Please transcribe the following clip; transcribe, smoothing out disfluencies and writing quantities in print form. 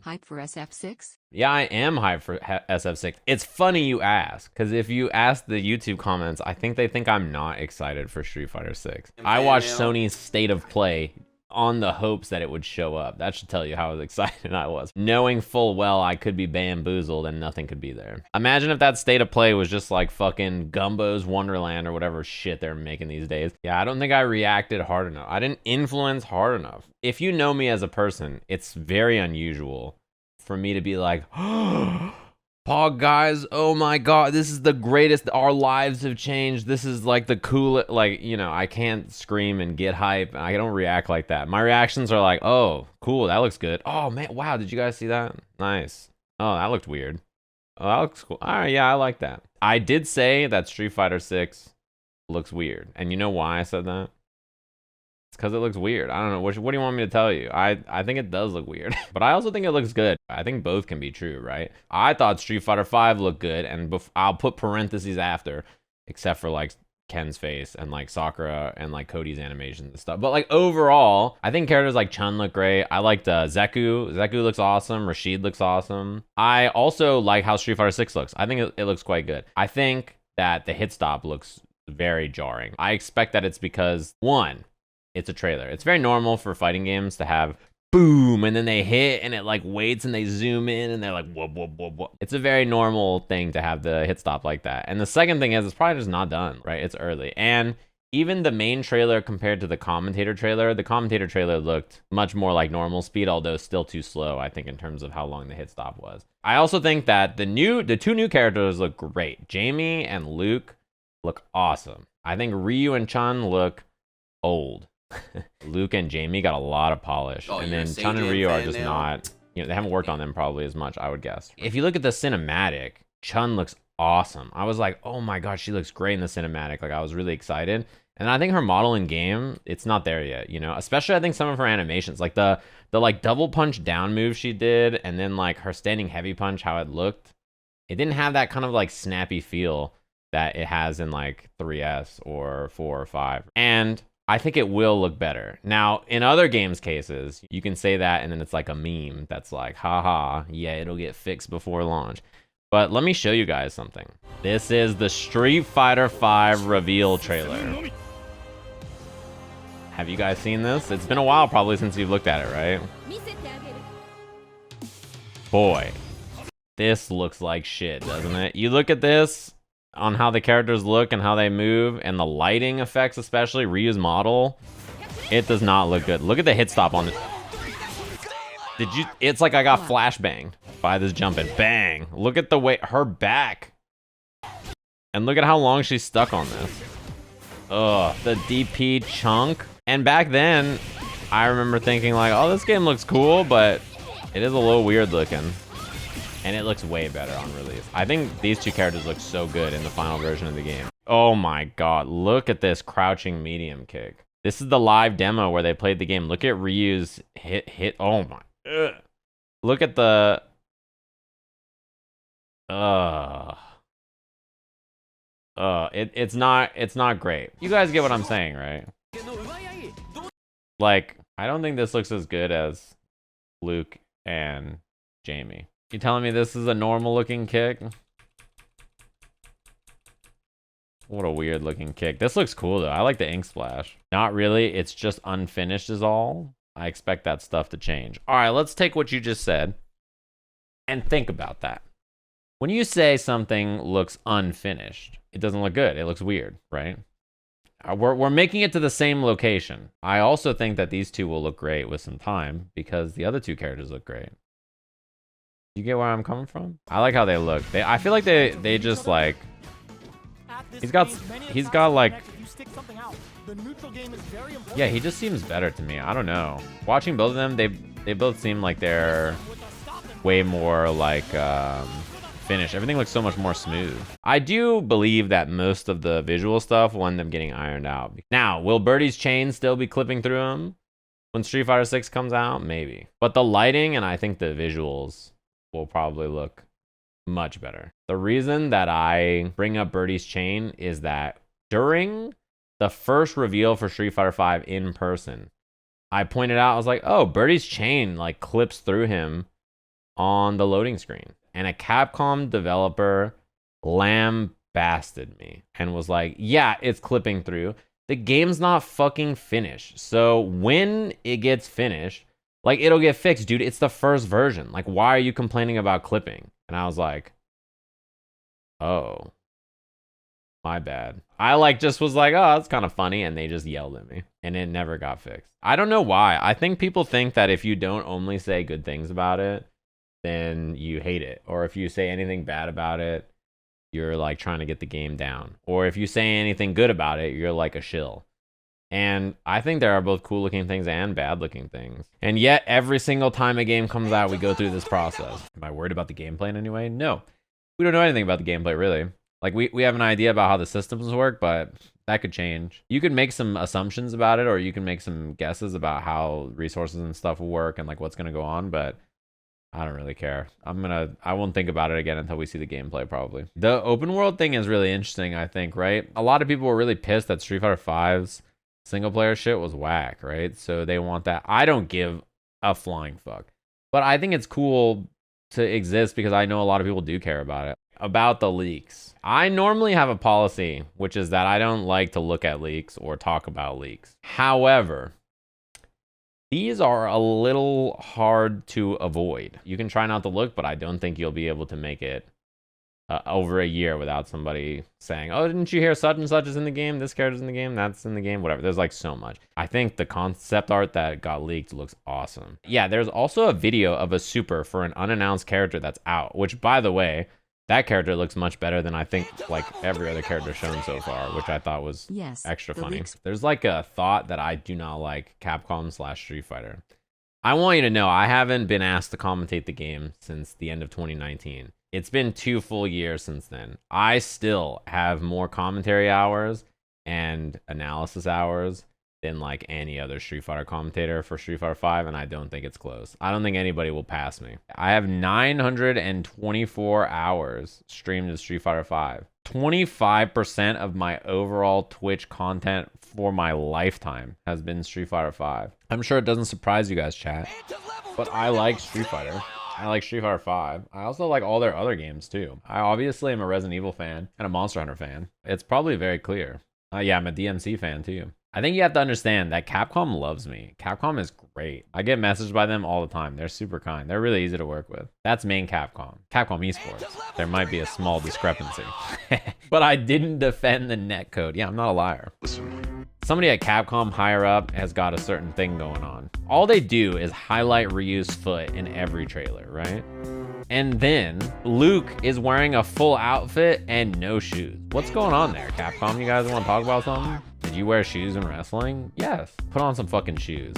Hype for SF6? Yeah, I am hyped for SF6. It's funny you ask, because if you ask the YouTube comments, I think they think I'm not excited for Street Fighter 6. I watched Sony's State of Play on the hopes that it would show up. That should tell you how excited I was, knowing full well I could be bamboozled and nothing could be there. Imagine if that State of Play was just like fucking Gumbo's Wonderland or whatever shit they're making these days. Yeah, I don't think I reacted hard enough. I didn't influence hard enough. If you know me as a person, it's very unusual for me to be like, Pog guys, oh my god, this is the greatest, our lives have changed, this is like the coolest, like, you know, I can't scream and get hype, I don't react like that. My reactions are like, oh, cool, that looks good. Oh man, wow, did you guys see that? Nice. Oh, that looked weird. Oh, that looks cool. Alright, yeah, I like that. I did say that Street Fighter 6 looks weird, and you know why I said that? It's because it looks weird. I don't know. What do you want me to tell you? I think it does look weird. But I also think it looks good. I think both can be true, right? I thought Street Fighter 5 looked good, and I'll put parentheses after, except for like Ken's face and like Sakura and like Cody's animations and stuff. But like overall, I think characters like Chun look great. I liked Zeku. Zeku looks awesome. Rashid looks awesome. I also like how Street Fighter 6 looks. I think it looks quite good. I think that the hit stop looks very jarring. I expect that it's because, one, it's a trailer. It's very normal for fighting games to have boom and then they hit and it like waits and they zoom in and they're like whoop whoop whoop whoop. It's a very normal thing to have the hit stop like that. And the second thing is it's probably just not done, right? It's early. And even the main trailer compared to the commentator trailer looked much more like normal speed, although still too slow, I think, in terms of how long the hit stop was. I also think that the two new characters look great. Jamie and Luke look awesome. I think Ryu and Chun look old. Luke and Jamie got a lot of polish, and then Chun and Ryu are just not, you know, they haven't worked on them probably as much, I would guess. If you look at the cinematic, Chun looks awesome. I was like, oh my god, she looks great in the cinematic. Like, I was really excited. And I think her model in game, it's not there yet, you know, especially I think some of her animations, like the like double punch down move she did, and then like her standing heavy punch, how it looked, it didn't have that kind of like snappy feel that it has in like 3S or 4 or 5. And I think it will look better. Now, in other games cases, you can say that and then it's like a meme that's like, haha, yeah, it'll get fixed before launch. But let me show you guys something. This is the Street Fighter 5 reveal trailer. Have you guys seen this? It's been a while probably since you've looked at it, right? Boy, this looks like shit, doesn't it? You look at this, on how the characters look and how they move and the lighting effects, especially Ryu's model, it does not look good. Look at the hit stop on it. It's like I got flashbanged by this jump and bang. Look at the way her back, and look at how long she's stuck on this. Ugh, the DP chunk. And back then I remember thinking like, oh, this game looks cool, but it is a little weird looking. And it looks way better on release. I think these two characters look so good in the final version of the game. Oh my god, look at this crouching medium kick. This is the live demo where they played the game. Look at Ryu's hit. Oh my. Ugh. Look at the. It's not great. You guys get what I'm saying, right? Like, I don't think this looks as good as Luke and Jamie. You telling me this is a normal looking kick? What a weird looking kick. This looks cool though. I like the ink splash. Not really. It's just unfinished is all. I expect that stuff to change. All right, let's take what you just said and think about that. When you say something looks unfinished, it doesn't look good. It looks weird, right? We're making it to the same location. I also think that these two will look great with some time because the other two characters look great. You get where I'm coming from? I like how they look. I feel like they just like, he's got like, yeah, he just seems better to me. I don't know. Watching both of them, they both seem like they're way more like finished. Everything looks so much more smooth. I do believe that most of the visual stuff will end up getting ironed out. Now, will Birdie's chain still be clipping through him when Street Fighter 6 comes out? Maybe. But the lighting and I think the visuals will probably look much better. The reason that I bring up Birdie's chain is that during the first reveal for Street Fighter 5 in person, I pointed out, I was like, oh, Birdie's chain like clips through him on the loading screen. And a Capcom developer lambasted me and was like, yeah, it's clipping through. The game's not fucking finished. So when it gets finished, like, it'll get fixed, dude. It's the first version. Like, why are you complaining about clipping? And I was like, oh, my bad. I like just was like, oh, that's kind of funny. And they just yelled at me and it never got fixed. I don't know why. I think people think that if you don't only say good things about it, then you hate it. Or if you say anything bad about it, you're like trying to get the game down. Or if you say anything good about it, you're like a shill. And I think there are both cool looking things and bad looking things. And yet every single time a game comes out, we go through this process. Am I worried about the gameplay in any way? No. We don't know anything about the gameplay, really. Like, we have an idea about how the systems work, but that could change. You can make some assumptions about it, or you can make some guesses about how resources and stuff will work and like what's going to go on, but I don't really care. I won't think about it again until we see the gameplay, probably. The open world thing is really interesting, I think, right? A lot of people were really pissed that Street Fighter V's single player shit was whack, right? So they want that. I don't give a flying fuck. But I think it's cool to exist because I know a lot of people do care about it. About the leaks. I normally have a policy, which is that I don't like to look at leaks or talk about leaks. However, these are a little hard to avoid. You can try not to look, but I don't think you'll be able to make it over a year without somebody saying, oh, didn't you hear such and such is in the game? This character's in the game, that's in the game, whatever. There's like so much. I think the concept art that got leaked looks awesome. Yeah, there's also a video of a super for an unannounced character that's out, which, by the way, that character looks much better than I think like every other character shown so far, which I thought was extra funny. There's like a thought that I do not like Capcom/Street Fighter. I want you to know I haven't been asked to commentate the game since the end of 2019. It's been 2 full years since then. I still have more commentary hours and analysis hours than like any other Street Fighter commentator for Street Fighter 5, and I don't think it's close. I don't think anybody will pass me. I have 924 hours streamed in Street Fighter 5. 25% of my overall Twitch content for my lifetime has been Street Fighter 5. I'm sure it doesn't surprise you guys, chat, but I like Street Fighter. I like Street Fighter 5. I also like all their other games too. I obviously am a Resident Evil fan and a Monster Hunter fan. It's probably very clear. Yeah, I'm a DMC fan too. I think you have to understand that Capcom loves me. Capcom is great. I get messaged by them all the time. They're super kind. They're really easy to work with. That's main Capcom. Capcom Esports. There might be a small discrepancy. But I didn't defend the netcode. Yeah, I'm not a liar. Somebody at Capcom higher up has got a certain thing going on. All they do is highlight Ryu's foot in every trailer, right? And then Luke is wearing a full outfit and no shoes. What's going on there, Capcom? You guys want to talk about something? Did you wear shoes in wrestling? Yes. Put on some fucking shoes.